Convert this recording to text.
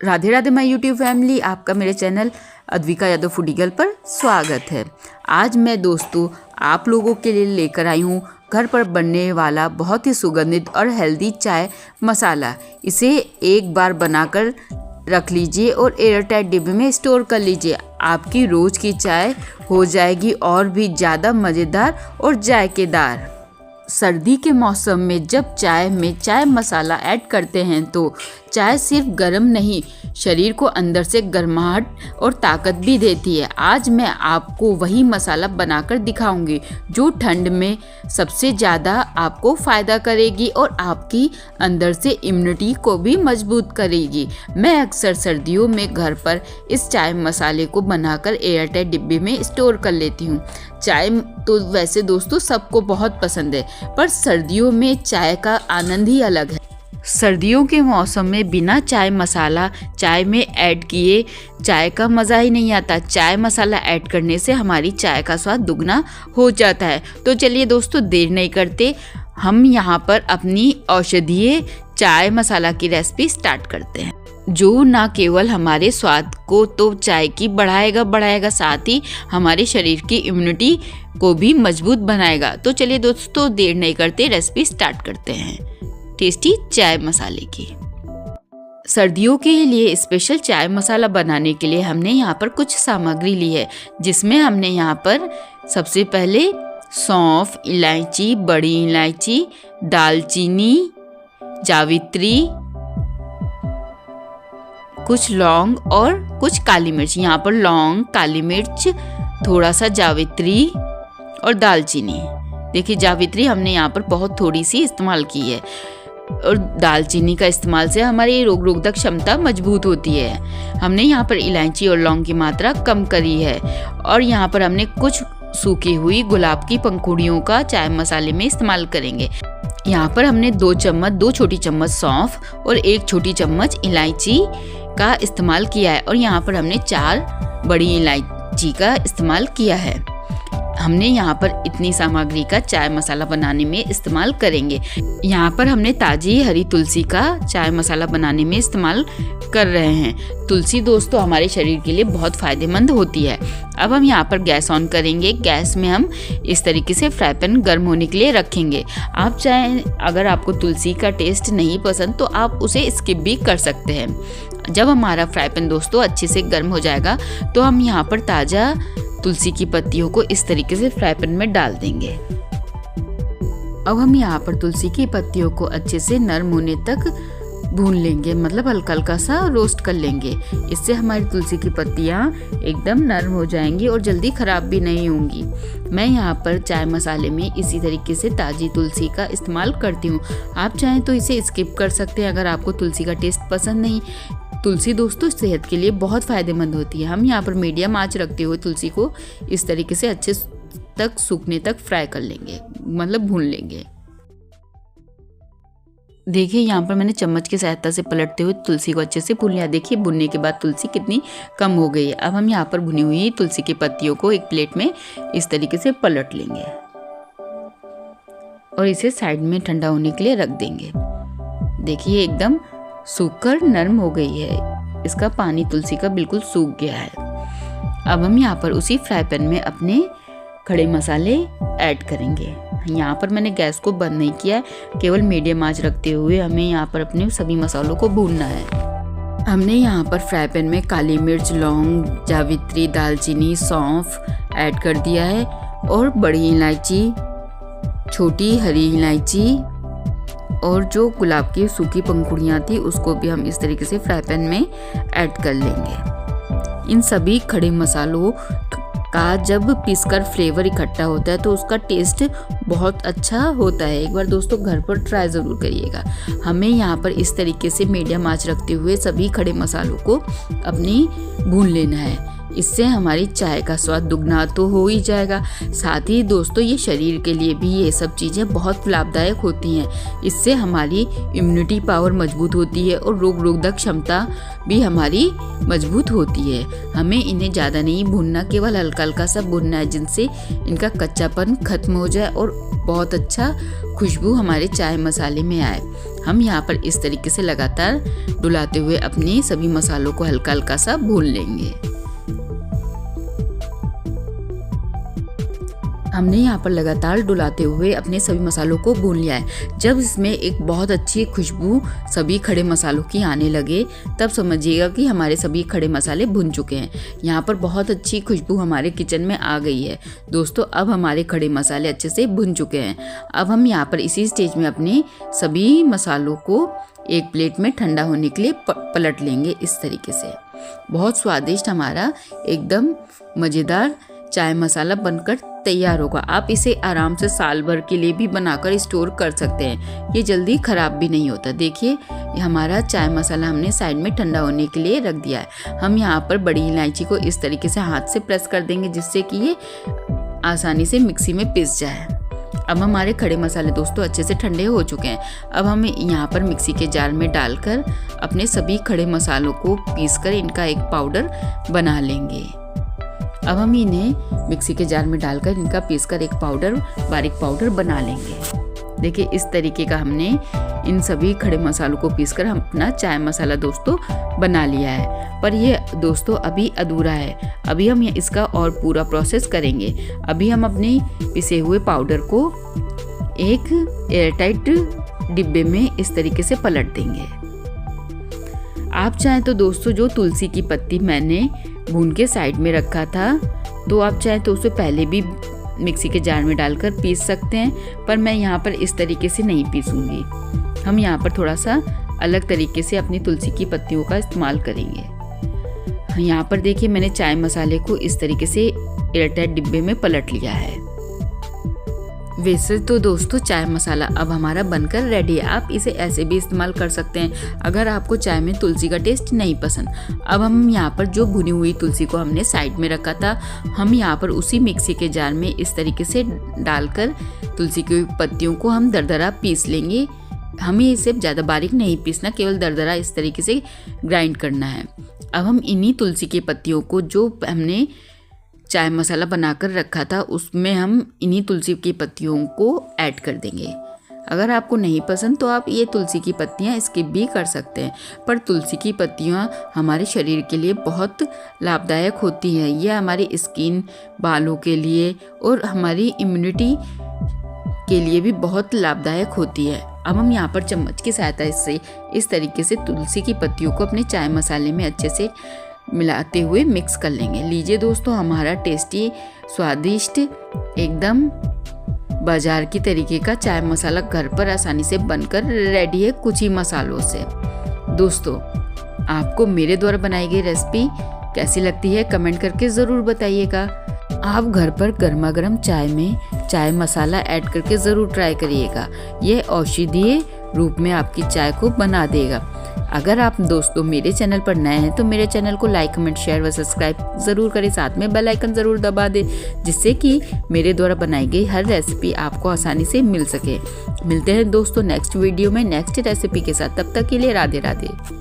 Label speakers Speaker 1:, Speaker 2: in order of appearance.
Speaker 1: Radhe Radhe my YouTube family, आपका मेरे channel Advika Yadav foodie girl पर स्वागत है। आज मैं दोस्तों आप लोगों के लिए लेकर आई हूँ घर पर बनने वाला बहुत ही सुगंधित और हेल्दी चाय मसाला। इसे एक बार बनाकर रख लीजिए और एयरटाइट डिब्बे में स्टोर कर लीजिए। आपकी रोज़ की चाय हो जाएगी और भी ज़्यादा मज़ेदार और जायकेदार। सर्दी के मौसम में जब चाय में चाय मसाला ऐड करते हैं तो चाय सिर्फ गर्म नहीं, शरीर को अंदर से गर्माहट और ताकत भी देती है। आज मैं आपको वही मसाला बनाकर दिखाऊंगी जो ठंड में सबसे ज़्यादा आपको फ़ायदा करेगी और आपकी अंदर से इम्यूनिटी को भी मजबूत करेगी। मैं अक्सर सर्दियों में घर पर इस चाय मसाले को बनाकर एयरटाइट डिब्बे में स्टोर कर लेती हूँ। चाय तो वैसे दोस्तों सबको बहुत पसंद है, पर सर्दियों में चाय का आनंद ही अलग है। सर्दियों के मौसम में बिना चाय मसाला चाय में ऐड किए चाय का मज़ा ही नहीं आता। चाय मसाला ऐड करने से हमारी चाय का स्वाद दुगना हो जाता है। तो चलिए दोस्तों देर नहीं करते, हम यहाँ पर अपनी औषधीय चाय मसाला की रेसिपी स्टार्ट करते हैं, जो ना केवल हमारे स्वाद को तो चाय की बढ़ाएगा, साथ ही हमारे शरीर की इम्यूनिटी को भी मजबूत बनाएगा। तो चलिए दोस्तों देर नहीं करते, रेसिपी स्टार्ट करते हैं टेस्टी चाय मसाले की। सर्दियों के लिए स्पेशल चाय मसाला बनाने के लिए हमने यहाँ पर कुछ सामग्री ली है, जिसमें हमने यहाँ पर सबसे पहले सौंफ, इलायची, बड़ी इलायची, दालचीनी, जावित्री, कुछ लौंग और कुछ काली मिर्च। यहाँ पर लौंग, काली मिर्च, थोड़ा सा जावित्री और दालचीनी। देखिए जावित्री हमने यहाँ पर बहुत थोड़ी सी इस्तेमाल की है और दालचीनी का इस्तेमाल से हमारी रोग रोधक क्षमता मजबूत होती है। हमने यहाँ पर इलायची और लौंग की मात्रा कम करी है और यहाँ पर हमने कुछ सूखी हुई गुलाब की पंखुड़ियों का चाय मसाले में इस्तेमाल करेंगे। यहाँ पर हमने 2 छोटी चम्मच सौंफ और 1 छोटी चम्मच इलायची का इस्तेमाल किया है और यहाँ पर हमने 4 बड़ी इलायची का इस्तेमाल किया है। हमने यहाँ पर इतनी सामग्री का चाय मसाला बनाने में इस्तेमाल करेंगे। यहाँ पर हमने ताज़ी हरी तुलसी का चाय मसाला बनाने में इस्तेमाल कर रहे हैं। तुलसी दोस्तों हमारे शरीर के लिए बहुत फ़ायदेमंद होती है। अब हम यहाँ पर गैस ऑन करेंगे। गैस में हम इस तरीके से फ्राई पैन गर्म होने के लिए रखेंगे। आप चाहें, अगर आपको तुलसी का टेस्ट नहीं पसंद तो आप उसे स्किप भी कर सकते हैं। जब हमारा फ्राई पैन दोस्तों अच्छे से गर्म हो जाएगा तो हम यहाँ पर ताज़ा तुलसी की पत्तियों को इस तरीके से फ्राई पैन में डाल देंगे। अब हम यहाँ पर तुलसी की पत्तियों को अच्छे से नरम होने तक भून लेंगे, मतलब हल्का हल्का सा रोस्ट कर लेंगे। इससे हमारी तुलसी की पत्तियाँ एकदम नरम हो जाएंगी और जल्दी खराब भी नहीं होंगी। मैं यहाँ पर चाय मसाले में इसी तरीके से ताज़ी तुलसी का इस्तेमाल करती हूँ। आप चाहें तो इसे स्किप कर सकते हैं अगर आपको तुलसी का टेस्ट पसंद नहीं। तुलसी दोस्तों सेहत के लिए बहुत फ़ायदेमंद होती है। हम यहाँ पर मीडियम आंच रखते हुए तुलसी को इस तरीके से अच्छे तक सूखने तक फ्राई कर लेंगे, मतलब भून लेंगे। देखिए यहाँ पर मैंने चम्मच की सहायता से पलटते हुए तुलसी को अच्छे से भून लिया। देखिए भुनने के बाद तुलसी कितनी कम हो गई है। अब हम यहाँ पर भुनी हुई तुलसी की पत्तियों को एक प्लेट में इस तरीके से पलट लेंगे और इसे साइड में ठंडा होने के लिए रख देंगे। देखिए एकदम सूखकर नरम हो गई है, इसका पानी तुलसी का बिल्कुल सूख गया है। अब हम यहाँ पर उसी फ्राई पैन में अपने खड़े मसाले ऐड करेंगे। यहाँ पर मैंने गैस को बंद नहीं किया है, केवल मीडियम आंच रखते हुए हमें यहाँ पर अपने सभी मसालों को भूनना है। हमने यहाँ पर फ्राई पैन में काली मिर्च, लौंग, जावित्री, दालचीनी, सौंफ ऐड कर दिया है और बड़ी इलायची, छोटी हरी इलायची और जो गुलाब की सूखी पंखुड़ियाँ थी उसको भी हम इस तरीके से फ्राई पैन में ऐड कर लेंगे। इन सभी खड़े मसालों का जब पीसकर फ्लेवर इकट्ठा होता है तो उसका टेस्ट बहुत अच्छा होता है। एक बार दोस्तों घर पर ट्राई ज़रूर करिएगा। हमें यहाँ पर इस तरीके से मीडियम आंच रखते हुए सभी खड़े मसालों को अपनी भून लेना है। इससे हमारी चाय का स्वाद दुगना तो हो ही जाएगा, साथ ही दोस्तों ये शरीर के लिए भी ये सब चीज़ें बहुत लाभदायक होती हैं। इससे हमारी इम्यूनिटी पावर मजबूत होती है और रोग रोधक क्षमता भी हमारी मजबूत होती है। हमें इन्हें ज़्यादा नहीं भूनना, केवल हल्का हल्का सा भूनना है, जिनसे इनका कच्चापन खत्म हो जाए और बहुत अच्छा खुशबू हमारे चाय मसाले में आए। हम यहाँ पर इस तरीके से लगातार डुलाते हुए अपने सभी मसालों को हल्का हल्का सा भून लेंगे। हमने यहाँ पर लगातार डुलाते हुए अपने सभी मसालों को भून लिया है। जब इसमें एक बहुत अच्छी खुशबू सभी खड़े मसालों की आने लगे तब समझिएगा कि हमारे सभी खड़े मसाले भुन चुके हैं। यहाँ पर बहुत अच्छी खुशबू हमारे किचन में आ गई है दोस्तों। अब हमारे खड़े मसाले अच्छे से भुन चुके हैं। अब हम यहाँ पर इसी स्टेज में अपने सभी मसालों को एक प्लेट में ठंडा होने के लिए पलट लेंगे। इस तरीके से बहुत स्वादिष्ट हमारा एकदम मज़ेदार चाय मसाला बनकर तैयार होगा। आप इसे आराम से साल भर के लिए भी बनाकर स्टोर कर सकते हैं, ये जल्दी ख़राब भी नहीं होता। देखिए हमारा चाय मसाला हमने साइड में ठंडा होने के लिए रख दिया है। हम यहाँ पर बड़ी इलायची को इस तरीके से हाथ से प्रेस कर देंगे जिससे कि ये आसानी से मिक्सी में पिस जाए। अब हमारे खड़े मसाले दोस्तों अच्छे से ठंडे हो चुके हैं। अब हम यहाँ पर मिक्सी के जार में डालकर अपने सभी खड़े मसालों को पीसकर इनका एक पाउडर बना लेंगे। अब हम इन्हें मिक्सी के जार में डालकर इनका पीसकर एक बारीक पाउडर बना लेंगे। देखिए इस तरीके का हमने इन सभी खड़े मसालों को पीसकर हम अपना चाय मसाला दोस्तों बना लिया है। पर ये दोस्तों अभी अधूरा है, अभी हम इसका और पूरा प्रोसेस करेंगे। अभी हम अपने पिसे हुए पाउडर को एक एयरटाइट डिब्बे में इस तरीके से पलट देंगे। आप चाहें तो दोस्तों जो तुलसी की पत्ती मैंने भून के साइड में रखा था तो आप चाहें तो उसे पहले भी मिक्सी के जार में डालकर पीस सकते हैं, पर मैं यहाँ पर इस तरीके से नहीं पीसूंगी। हम यहाँ पर थोड़ा सा अलग तरीके से अपनी तुलसी की पत्तियों का इस्तेमाल करेंगे। यहाँ पर देखिए मैंने चाय मसाले को इस तरीके से एयरटाइट डिब्बे में पलट लिया है। वैसे तो दोस्तों चाय मसाला अब हमारा बनकर रेडी है। आप इसे ऐसे भी इस्तेमाल कर सकते हैं अगर आपको चाय में तुलसी का टेस्ट नहीं पसंद। अब हम यहाँ पर जो भुनी हुई तुलसी को हमने साइड में रखा था, हम यहाँ पर उसी मिक्सी के जार में इस तरीके से डालकर तुलसी की पत्तियों को हम दरदरा पीस लेंगे। हमें इसे ज़्यादा बारीक नहीं पीसना, केवल दरदरा इस तरीके से ग्राइंड करना है। अब हम इन्हीं तुलसी की पत्तियों को जो हमने चाय मसाला बनाकर रखा था उसमें हम इन्हीं तुलसी की पत्तियों को ऐड कर देंगे। अगर आपको नहीं पसंद तो आप ये तुलसी की पत्तियाँ स्किप भी कर सकते हैं, पर तुलसी की पत्तियाँ हमारे शरीर के लिए बहुत लाभदायक होती हैं। ये हमारी स्किन, बालों के लिए और हमारी इम्यूनिटी के लिए भी बहुत लाभदायक होती है। अब हम यहाँ पर चम्मच की सहायता से इस तरीके से तुलसी की पत्तियों को अपने चाय मसाले में अच्छे से मिलाते हुए मिक्स कर लेंगे। लीजिए दोस्तों हमारा टेस्टी, स्वादिष्ट, एकदम बाजार की तरीके का चाय मसाला घर पर आसानी से बनकर रेडी है कुछ ही मसालों से। दोस्तों आपको मेरे द्वारा बनाई गई रेसिपी कैसी लगती है कमेंट करके ज़रूर बताइएगा। आप घर पर गर्मा गर्म चाय में चाय मसाला ऐड करके ज़रूर ट्राई करिएगा। यह औषधीय रूप में आपकी चाय को बना देगा। अगर आप दोस्तों मेरे चैनल पर नए हैं तो मेरे चैनल को लाइक, कमेंट, शेयर व सब्सक्राइब ज़रूर करें। साथ में बेल आइकन ज़रूर दबा दें जिससे कि मेरे द्वारा बनाई गई हर रेसिपी आपको आसानी से मिल सके। मिलते हैं दोस्तों नेक्स्ट वीडियो में नेक्स्ट रेसिपी के साथ। तब तक के लिए राधे राधे।